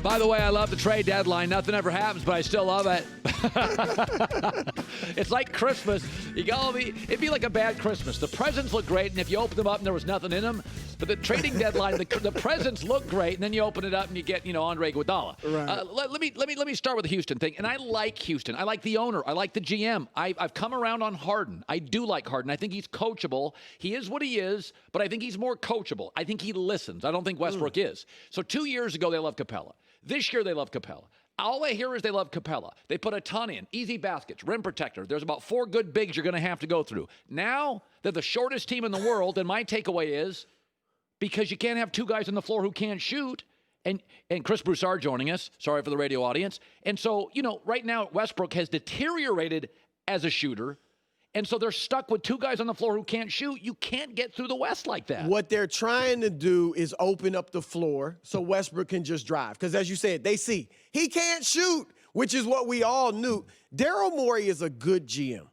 By the way, I love the trade deadline. Nothing ever happens, but I still love it. It's like Christmas. It'd be like a bad Christmas. The presents look great, and if you open them up and there was nothing in them, but the trading deadline, the presents look great, and then you open it up and you get, Andre Iguodala. Right. Let me start with the Houston thing. And I like Houston. I like the owner. I like the GM. I've come around on Harden. I do like Harden. I think he's coachable. He is what he is, but I think he's more coachable. I think he listens. I don't think Westbrook is. So 2 years ago, they loved Capela. This year, they love Capela. All I hear is they love Capela. They put a ton in. Easy baskets, rim protector. There's about 4 good bigs you're going to have to go through. Now, they're the shortest team in the world, and my takeaway is because you can't have 2 guys on the floor who can't shoot, and Chris Broussard joining us. Sorry for the radio audience. And so, right now, Westbrook has deteriorated as a shooter. And so they're stuck with 2 guys on the floor who can't shoot. You can't get through the West like that. What they're trying to do is open up the floor so Westbrook can just drive. Because as you said, they see he can't shoot, which is what we all knew. Daryl Morey is a good GM,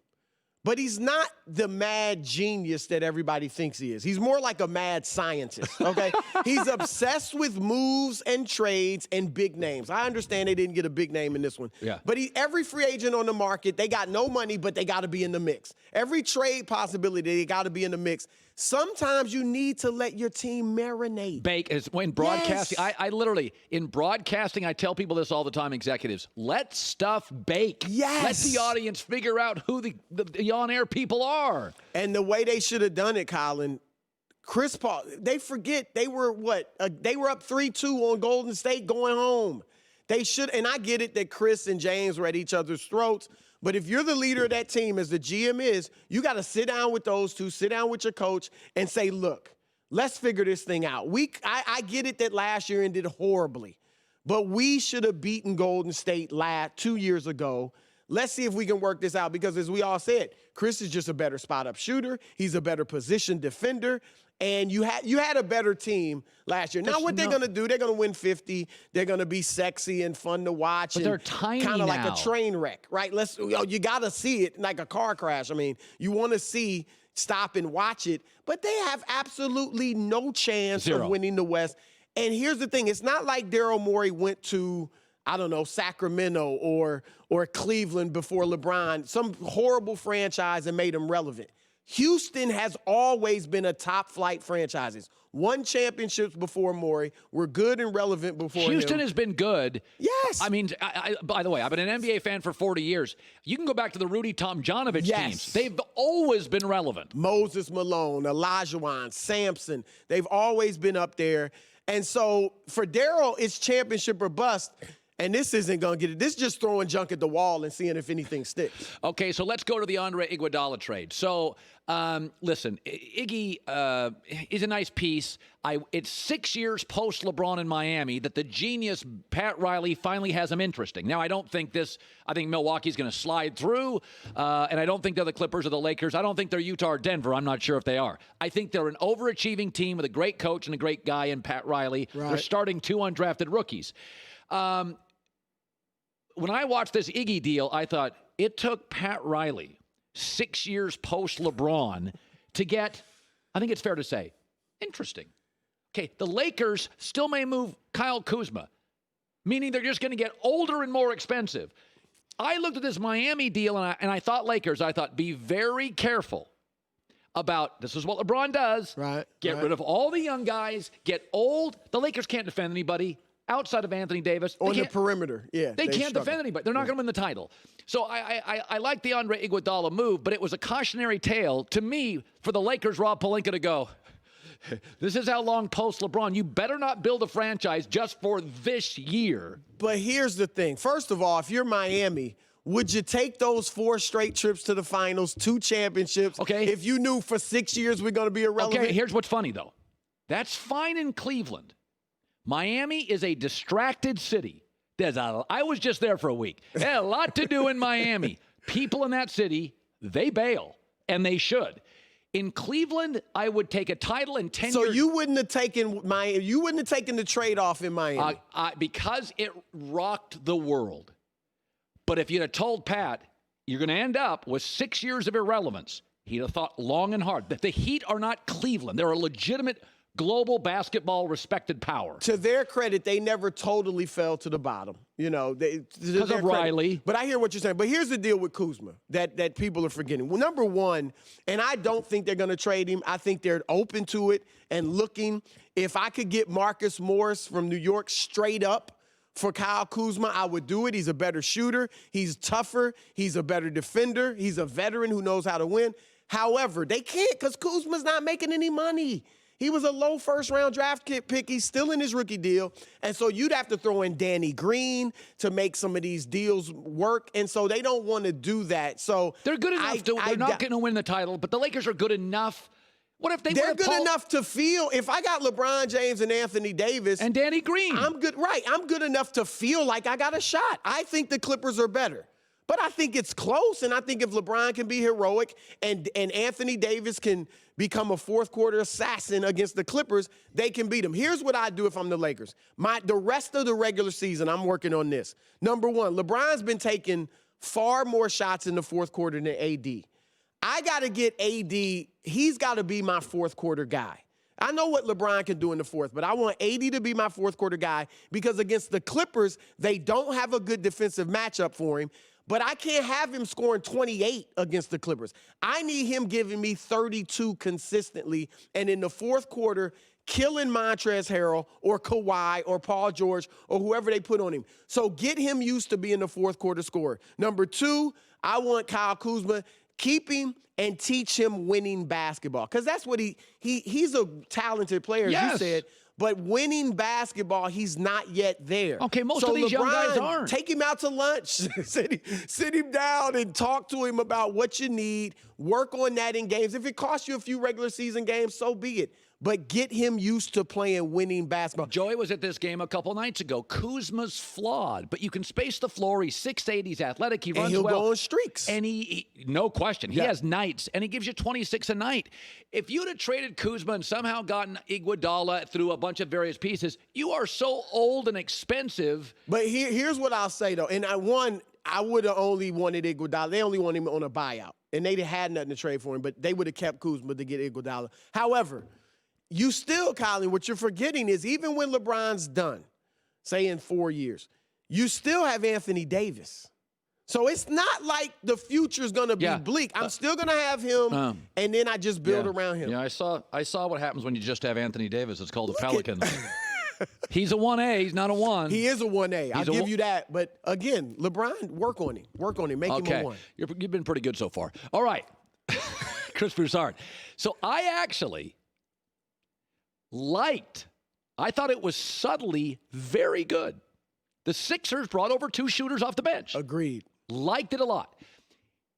but he's not the mad genius that everybody thinks he is. He's more like a mad scientist, okay? He's obsessed with moves and trades and big names. I understand they didn't get a big name in this one. Yeah. But every free agent on the market, they got no money, but they got to be in the mix. Every trade possibility, they got to be in the mix. Sometimes you need to let your team marinate. Bake is when broadcasting. Yes. I literally, in broadcasting, I tell people this all the time, executives. Let stuff bake. Yes. Let the audience figure out who the on-air people are. And the way they should have done it, Colin, Chris Paul, they forget they were they were up 3-2 on Golden State going home. They should, and I get it that Chris and James were at each other's throats, but if you're the leader of that team, as the GM is, you got to sit down with those 2, sit down with your coach, and say, look, let's figure this thing out. I get it that last year ended horribly, but we should have beaten Golden State 2 years ago. Let's see if we can work this out because, as we all said, Chris is just a better spot-up shooter. He's a better position defender. And you had a better team last year. Now, what they're going to do, they're going to win 50. They're going to be sexy and fun to watch. But they're tiny kind of now. like a train wreck, right? You got to see it like a car crash. I mean, you want to stop and watch it. But they have absolutely no chance of winning the West. And here's the thing. It's not like Daryl Morey went to, I don't know, Sacramento or Cleveland before LeBron, some horrible franchise, and made them relevant. Houston has always been a top-flight franchise. Won championships before Morey. Were good and relevant before Houston has been good. Yes. I mean, by the way, I've been an NBA fan for 40 years. You can go back to the Rudy Tomjanovich teams. They've always been relevant. Moses Malone, Olajuwon, Sampson. They've always been up there. And so for Daryl, it's championship or bust. And this isn't going to get it. This is just throwing junk at the wall and seeing if anything sticks. Okay, so let's go to the Andre Iguodala trade. So, listen, Iggy is a nice piece. It's 6 years post-LeBron in Miami that the genius Pat Riley finally has him interesting. Now, I think Milwaukee's going to slide through, and I don't think they're the Clippers or the Lakers. I don't think they're Utah or Denver. I'm not sure if they are. I think they're an overachieving team with a great coach and a great guy in Pat Riley. Right. They're starting 2 undrafted rookies. When I watched this Iggy deal, I thought it took Pat Riley 6 years post-LeBron to get, I think it's fair to say, interesting. Okay, the Lakers still may move Kyle Kuzma, meaning they're just going to get older and more expensive. I looked at this Miami deal, and I thought Lakers, be very careful about, this is what LeBron does. Right. Get rid of all the young guys, get old. The Lakers can't defend anybody outside of Anthony Davis. On the perimeter, yeah. They can't defend anybody. They're not going to win the title. So I like the Andre Iguodala move, but it was a cautionary tale to me for the Lakers, Rob Pelinka, to go, this is how long post-LeBron. You better not build a franchise just for this year. But here's the thing. First of all, if you're Miami, would you take those 4 straight trips to the finals, 2 championships, if you knew for 6 years we're going to be irrelevant? Okay, here's what's funny, though. That's fine in Cleveland. Miami is a distracted city. I was just there for a week. They had a lot to do in Miami. People in that city, they bail, and they should. In Cleveland, I would take a title in 10 years. So you wouldn't have taken the trade-off in Miami? Because it rocked the world. But if you'd have told Pat, you're going to end up with 6 years of irrelevance, he'd have thought long and hard. That the Heat are not Cleveland. They're a legitimate global basketball respected power. To their credit, they never totally fell to the bottom. Because of Riley. But I hear what you're saying. But here's the deal with Kuzma that people are forgetting. Well, number one, and I don't think they're going to trade him. I think they're open to it and looking. If I could get Marcus Morris from New York straight up for Kyle Kuzma, I would do it. He's a better shooter. He's tougher. He's a better defender. He's a veteran who knows how to win. However, they can't because Kuzma's not making any money. He was a low first-round draft pick. He's still in his rookie deal. And so you'd have to throw in Danny Green to make some of these deals work. And so they don't want to do that. So they're good enough they're not going to win the title, but the Lakers are good enough. What if they're good enough to feel, if I got LeBron James and Anthony Davis. And Danny Green. I'm good, right. I'm good enough to feel like I got a shot. I think the Clippers are better. But I think it's close, and I think if LeBron can be heroic and Anthony Davis can become a fourth-quarter assassin against the Clippers, they can beat them. Here's what I do if I'm the Lakers. The rest of the regular season, I'm working on this. Number one, LeBron's been taking far more shots in the fourth quarter than AD. I got to get AD. He's got to be my fourth-quarter guy. I know what LeBron can do in the fourth, but I want AD to be my fourth-quarter guy because against the Clippers, they don't have a good defensive matchup for him. But I can't have him scoring 28 against the Clippers. I need him giving me 32 consistently, and in the fourth quarter, killing Montrezl Harrell or Kawhi or Paul George or whoever they put on him. So get him used to being the fourth quarter scorer. Number two, I want Kyle Kuzma. Keep him and teach him winning basketball because that's what he's a talented player, as you said. But winning basketball, he's not yet there. Okay, most of these young guys aren't. Take him out to lunch, sit him down and talk to him about what you need. Work on that in games. If it costs you a few regular season games, so be it. But get him used to playing winning basketball. Joey was at this game a couple nights ago. Kuzma's flawed, but you can space the floor. He's 6'8", he's athletic, he runs well. And he'll well. go on streaks. And he no question, he has nights, and he gives you 26 a night. If you'd have traded Kuzma and somehow gotten Iguodala through a bunch of various pieces, you are so old and expensive. But here's what I'll say, though. And I would have only wanted Iguodala. They only want him on a buyout, and they had nothing to trade for him, but they would have kept Kuzma to get Iguodala. However, you still, Colin, what you're forgetting is even when LeBron's done, say in 4 years, you still have Anthony Davis. So it's not like the future's going to be bleak. I'm still going to have him, and then I just build around him. Yeah, I saw what happens when you just have Anthony Davis. It's called the Pelicans. He's a 1A. He's not a 1. He is a 1A. I'll give you that. But, again, LeBron, work on him. Work on him. Make him a 1. You've been pretty good so far. All right. Chris Broussard. So I actually I thought it was subtly very good. The Sixers brought over 2 shooters off the bench. Agreed. Liked it a lot.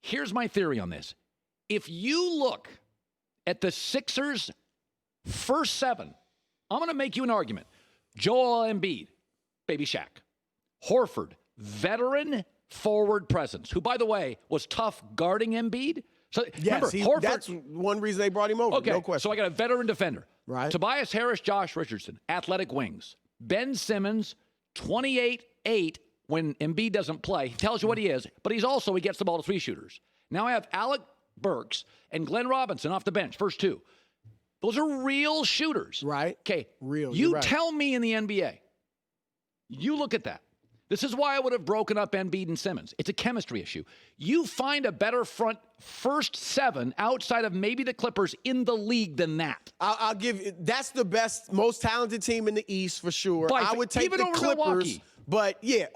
Here's my theory on this. If you look at the Sixers' first 7, I'm going to make you an argument. Joel Embiid, Baby Shaq. Horford, veteran forward presence, who, by the way, was tough guarding Embiid. So, yes, remember, Horford, that's one reason they brought him over. Okay, no question. So I got a veteran defender. Right. Tobias Harris, Josh Richardson, athletic wings. Ben Simmons, 28-8 when Embiid doesn't play. He tells you what he is, but he gets the ball to 3 shooters. Now I have Alec Burks and Glenn Robinson off the bench, first 2. Those are real shooters. Right. Okay. Real. You right. tell me in the NBA. You look at that. This is why I would have broken up Embiid and Simmons. It's a chemistry issue. You find a better first 7 outside of maybe the Clippers in the league than that. I'll give you, that's the best, most talented team in the East for sure. I would take the Clippers. Milwaukee. But yeah,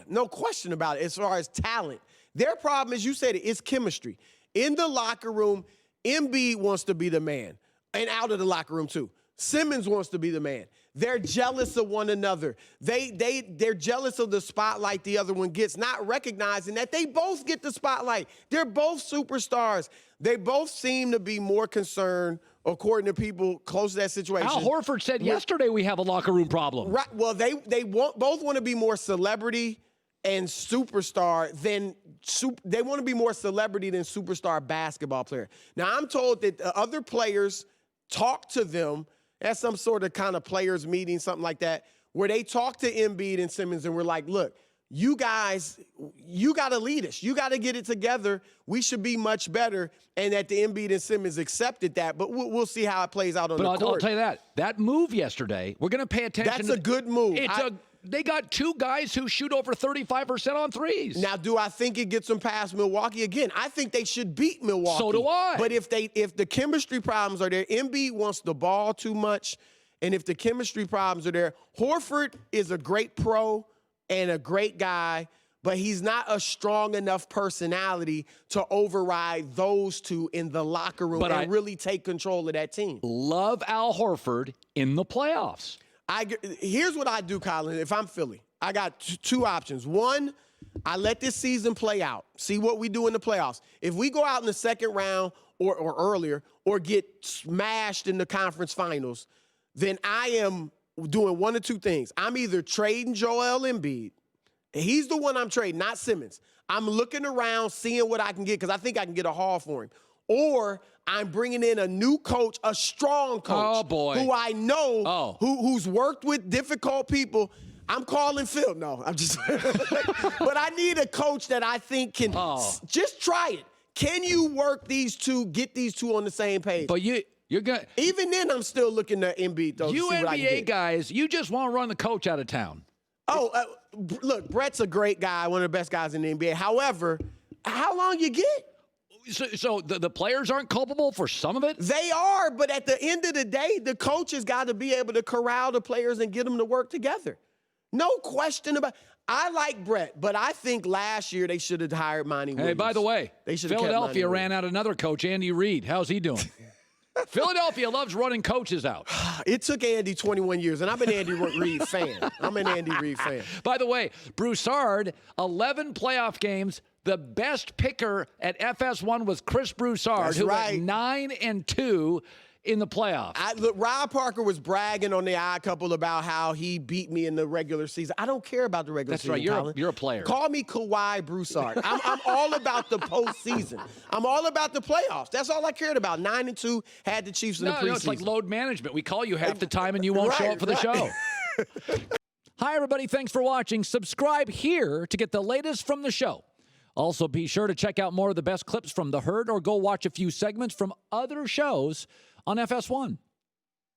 no question about it as far as talent. Their problem, as you said, is chemistry. In the locker room, Embiid wants to be the man. And out of the locker room too. Simmons wants to be the man. They're jealous of one another. They're jealous of the spotlight the other one gets, not recognizing that they both get the spotlight. They're both superstars. They both seem to be more concerned, according to people close to that situation. Al Horford said yesterday we have a locker room problem. Right. Well, they both want to be more celebrity and superstar than they want to be more celebrity than superstar basketball player. Now, I'm told that other players talk to them at some sort of kind of players meeting, something like that, where they talk to Embiid and Simmons and we're like, look, you guys, you got to lead us. You got to get it together. We should be much better. And that the Embiid and Simmons accepted that. But we'll see how it plays out on the court. I'll tell you that move yesterday, we're going to pay attention. That's a good move. They got two guys who shoot over 35% on threes. Now, do I think it gets them past Milwaukee? Again, I think they should beat Milwaukee. So do I. But if the chemistry problems are there, Embiid wants the ball too much, and if the chemistry problems are there, Horford is a great pro and a great guy, but he's not a strong enough personality to override those two in the locker room and really take control of that team. Love Al Horford in the playoffs. Here's what I do, Colin. If I'm Philly, I got two options. One, I let this season play out, see what we do in the playoffs. If we go out in the second round or earlier or get smashed in the conference finals, then I am doing one of two things. I'm either trading Joel Embiid, and he's the one I'm trading, not Simmons. I'm looking around, seeing what I can get because I think I can get a haul for him. Or I'm bringing in a new coach, a strong coach, who I know, who's worked with difficult people. I'm calling Phil. No, I'm just. But I need a coach that I think can just try it. Can you work these two, get these two on the same page? But you're good. Even then, I'm still looking at Embiid, though. You NBA guys, you just want to run the coach out of town. Look, Brett's a great guy, one of the best guys in the NBA. However, how long you get? So the players aren't culpable for some of it? They are, but at the end of the day, the coach has got to be able to corral the players and get them to work together. No question about it. I like Brett, but I think last year they should have hired Monty Williams. Hey, by the way, Philadelphia ran out another coach, Andy Reid. How's he doing? Philadelphia loves running coaches out. It took Andy 21 years, and I'm an Andy Reid fan. I'm an Andy Reid fan. By the way, Broussard, 11 playoff games. The best picker at FS1 was Chris Broussard, who went 9-2 in the playoffs. Look, Rob Parker was bragging on the Odd Couple about how he beat me in the regular season. I don't care about the regular season. That's right. You're a player. Call me Kawhi Broussard. I'm all about the postseason. I'm all about the playoffs. That's all I cared about. 9-2, had the Chiefs in the preseason. No, it's like load management. We call you half the time and you won't show up for the show. Hi, everybody. Thanks for watching. Subscribe here to get the latest from the show. Also, be sure to check out more of the best clips from The Herd or go watch a few segments from other shows on FS1.